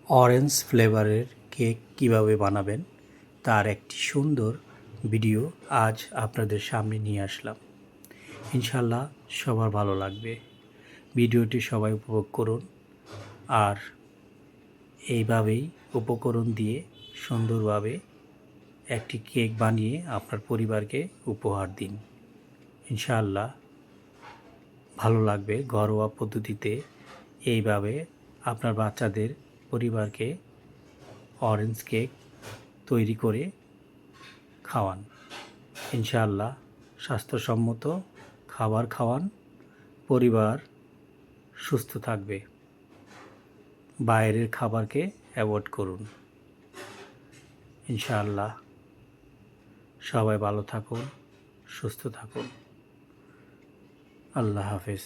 Orange ফ্লেভারের cake কীভাবে বানাবেন তার একটি সুন্দর ভিডিও আজ আপনাদের সামনে নিয়ে আসলাম। ইনশাল্লাহ সবার ভালো লাগবে। ভিডিওটি সবাই উপভোগ করুন আর এইভাবেই উপকরণ দিয়ে সুন্দরভাবে একটি কেক বানিয়ে আপনার পরিবারকে উপহার দিন। ইনশাআল্লাহ ভালো লাগবে। ঘরোয়া পদ্ধতিতে এইভাবে আপনার বাচ্চাদের পরিবারকে অরেঞ্জ কেক তৈরি করে খাওয়ান। ইনশাআল্লাহ স্বাস্থ্যসম্মত খাবার খাওয়ান, পরিবার সুস্থ থাকবে। বাইরের খাবারকে অ্যাভয়েড করুন। ইনশাআল্লাহ সবাই ভালো থাকুন, সুস্থ থাকুন। আল্লাহ হাফেজ।